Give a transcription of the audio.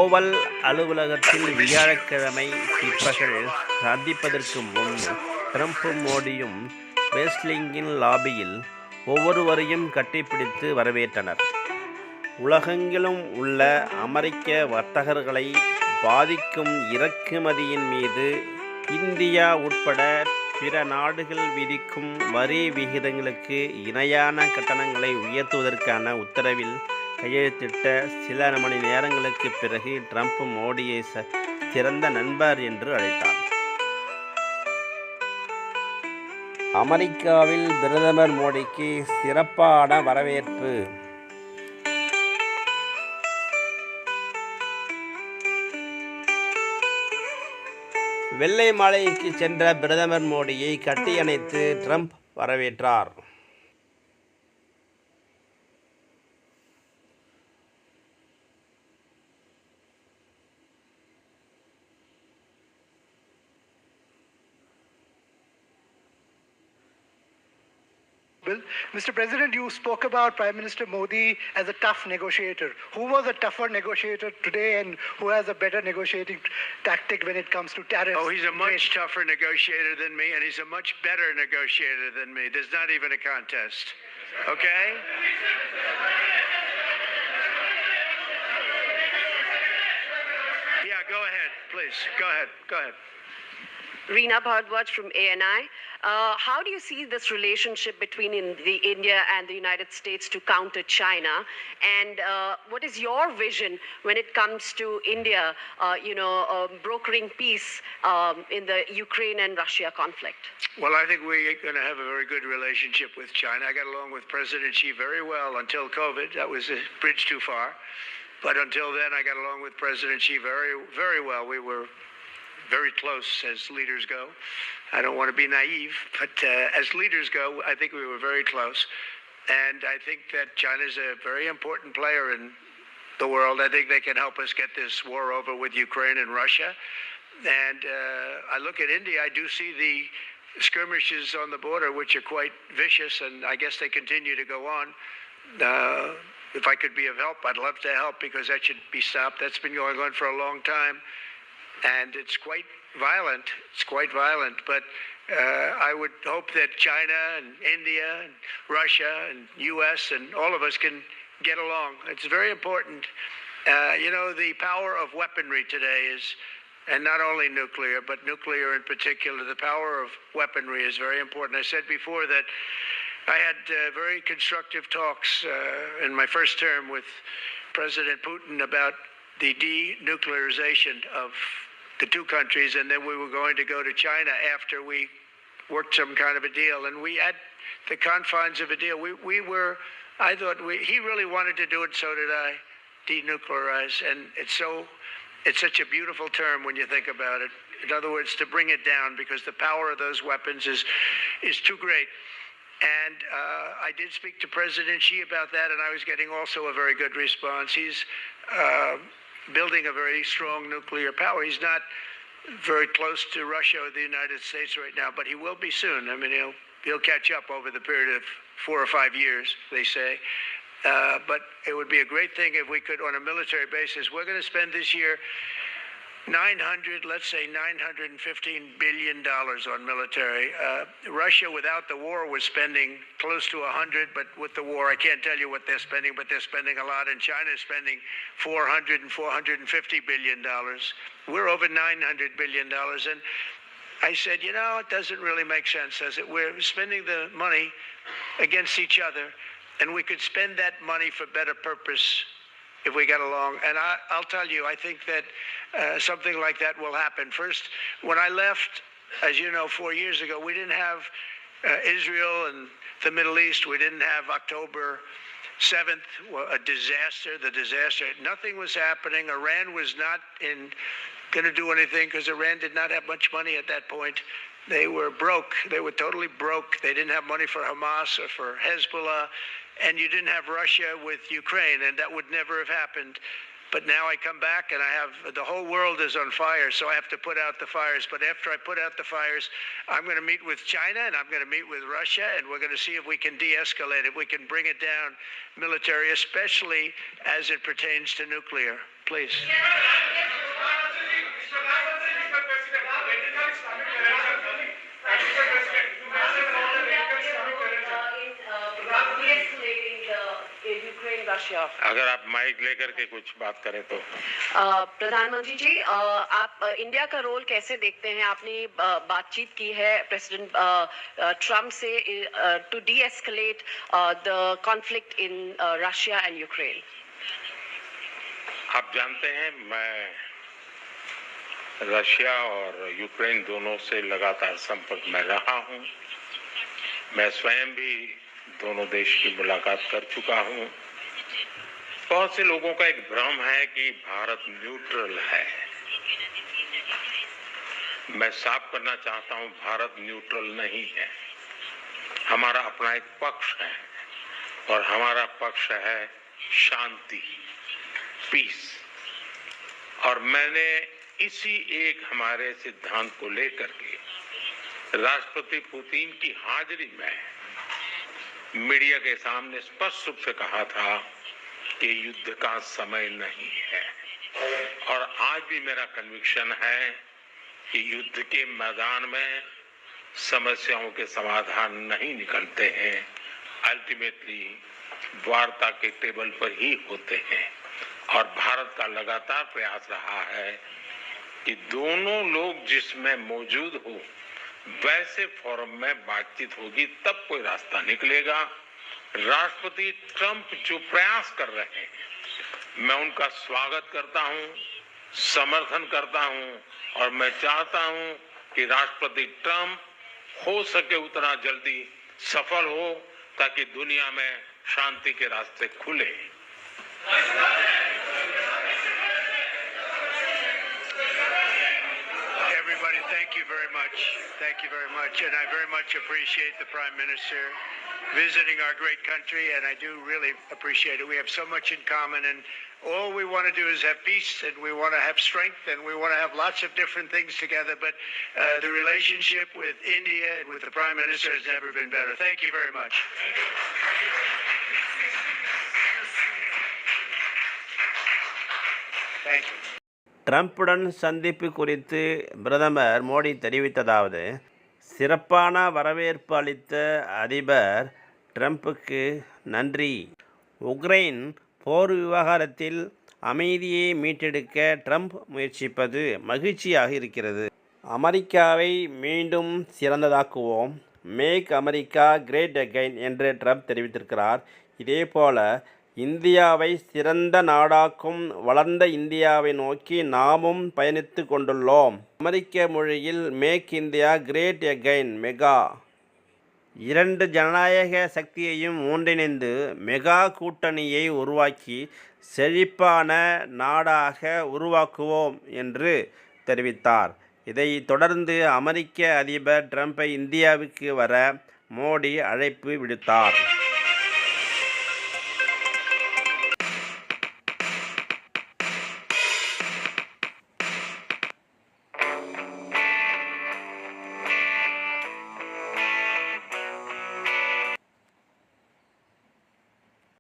Oval அலுவலகத்தில் வியாழக்கிழமை பிற்பகல் சந்திப்பதற்கு முன் ட்ரம்பும் மோடியும் வெஸ்ட்விங்கின் லாபியில் ஒவ்வொருவரையும் கட்டிப்பிடித்து வரவேற்றனர். உலகெங்கிலும் உள்ள அமெரிக்க வர்த்தகர்களை பாதிக்கும் இறக்குமதியின் மீது இந்தியா உட்பட பிற நாடுகள் விதிக்கும் வரி விகிதங்களுக்கு இணையான கட்டணங்களை உயர்த்துவதற்கான உத்தரவில் கையெழுத்திட்ட சில மணி நேரங்களுக்குப் பிறகு ட்ரம்ப் மோடியை சிறந்த நண்பர் என்று அழைத்தார். அமெரிக்காவில் பிரதமர் மோடிக்கு சிறப்பான வரவேற்பு. வெள்ளை மாளிகைக்கு சென்ற பிரதமர் மோடியை கட்டியணைத்து ட்ரம்ப் வரவேற்றார். Mr. President, you spoke about Prime Minister Modi as a tough negotiator. Who was a tougher negotiator today and who has a better negotiating tactic when it comes to tariffs? Oh, he's a much tougher negotiator than me, and he's a much better negotiator than me. There's not even a contest. Okay? Yeah, go ahead, please. Go ahead. Reena Bhardwaj from ANI. How do you see this relationship between India and the United States to counter China? And what is your vision when it comes to India, brokering peace in the Ukraine and Russia conflict? Well, I think we're going to have a very good relationship with China. I got along with President Xi very well until COVID. That was a bridge too far. But until then, I got along with President Xi very, very well. We were very close as leaders go. I don't want to be naive, but as leaders go, I think we were very close. And I think that China is a very important player in the world. I think they can help us get this war over with Ukraine and Russia. And I look at India, I do see the skirmishes on the border, which are quite vicious, and I guess they continue to go on. If I could be of help, I'd love to help because that should be stopped. That's been going on for a long time. And it's quite violent. But I would hope that China and India and Russia and U.S. and all of us can get along. It's very important. The power of weaponry today is, and not only nuclear, but nuclear in particular, the power of weaponry is very important. I said before that I had very constructive talks in my first term with President Putin about the denuclearization of the two countries, and then we were going to go to China after we worked some kind of a deal, and we had the confines of a deal. He really wanted to do it, so did I, denuclearize, and it's such a beautiful term when you think about it. In other words, to bring it down, because the power of those weapons is too great. And I did speak to President Xi about that, and I was getting also a very good response. He's building a very strong nuclear power. He's not very close to Russia or the United States right now, but he will be soon. I mean, he'll catch up over the period of 4 or 5 years, they say. But it would be a great thing if we could, on a military basis. We're going to spend this year $915 billion on military. Russia, without the war, was spending close to 100, but with the war, I can't tell you what they're spending, but they're spending a lot, and China's spending $400 and $450 billion. We're over $900 billion, and I said, it doesn't really make sense, does it? We're spending the money against each other, and we could spend that money for better purpose if we get along. And I'll tell you, I think that something like that will happen. First, when I left, as you know, 4 years ago, we didn't have Israel and the Middle East. We didn't have October 7th, a disaster, Nothing was happening. Iran was not going to do anything because Iran did not have much money at that point. They were broke. They were totally broke. They didn't have money for Hamas or for Hezbollah. And you didn't have Russia with Ukraine, and that would never have happened. But now I come back and the whole world is on fire, so I have to put out the fires. But after I put out the fires, I'm going to meet with China and I'm going to meet with Russia, and we're going to see if we can de-escalate it. We can bring it down military, especially as it pertains to nuclear. Please. Russia. अगर आप mic लेकर के कुछ बात करें तो प्रधानमंत्री जी, आप इंडिया का रोल कैसे देखते हैं? आपने बातचीत की है प्रेसिडेंट ट्रम्प से to deescalate the conflict in Russia and Ukraine. आप जानते हैं मैं रशिया और यूक्रेन दोनों से लगातार संपर्क में रहा हूं। मैं स्वयं भी दोनों देश की मुलाकात कर चुका हूं। बहुत से लोगों का एक भ्रम है कि भारत न्यूट्रल है। मैं साफ करना चाहता हूं, भारत न्यूट्रल नहीं है। हमारा अपना एक पक्ष है और हमारा पक्ष है शांति, पीस। और मैंने इसी एक हमारे सिद्धांत को लेकर के राष्ट्रपति पुतिन की हाजिरी में मीडिया के सामने स्पष्ट रूप से कहा था कि युद्ध का समय नहीं है। और आज भी मेरा कन्विक्शन है कि युद्ध के मैदान में समस्याओं के समाधान नहीं निकलते हैं, अल्टीमेटली वार्ता के टेबल पर ही होते हैं। और भारत का लगातार प्रयास रहा है कि दोनों लोग जिसमें मौजूद हो वैसे फोरम में बातचीत होगी, तब कोई रास्ता निकलेगा। राष्ट्रपति ट्रंप जो प्रयास कर रहे हैं, मैं उनका स्वागत करता हूं, समर्थन करता हूं और मैं चाहता हूं कि राष्ट्रपति ट्रंप हो सके उतना जल्दी सफल हो ताकि दुनिया में शांति के रास्ते खुले। Everybody, thank you very much. Thank you very much. And I very much appreciate the Prime Minister visiting our great country, and I do really appreciate it. We have so much in common, and all we want to do is have peace, and we want to have strength, and we want to have lots of different things together. But the relationship with India and with the Prime Minister has never been better. Thank you very much. Thank you. ட்ரம்புடன் சந்திப்பு குறித்து பிரதமர் மோடி தெரிவித்ததாவது: சிறப்பான வரவேற்பு அளித்த அதிபர் ட்ரம்புக்கு நன்றி. Ukraine போர் விவகாரத்தில் அமைதியை மீட்டெடுக்க ட்ரம்ப் முயற்சிப்பது மகிழ்ச்சியாக இருக்கிறது. அமெரிக்காவை மீண்டும் சிறந்ததாக்குவோம், மேக் அமெரிக்கா கிரேட் அகைன் என்று ட்ரம்ப் தெரிவித்திருக்கிறார். இதேபோல இந்தியாவை சிறந்த நாடாக்கும் வளர்ந்த இந்தியாவை நோக்கி நாமும் பயணித்து கொண்டுள்ளோம். அமெரிக்க மொழியில் make India great again MEGA. இரண்டு ஜனநாயக சக்தியையும் ஒன்றிணைந்து மெகா கூட்டணியை உருவாக்கி செழிப்பான நாடாக உருவாக்குவோம் என்று தெரிவித்தார். இதைத் தொடர்ந்து அமெரிக்க அதிபர் ட்ரம்பை இந்தியாவுக்கு வர மோடி அழைப்பு விடுத்தார்.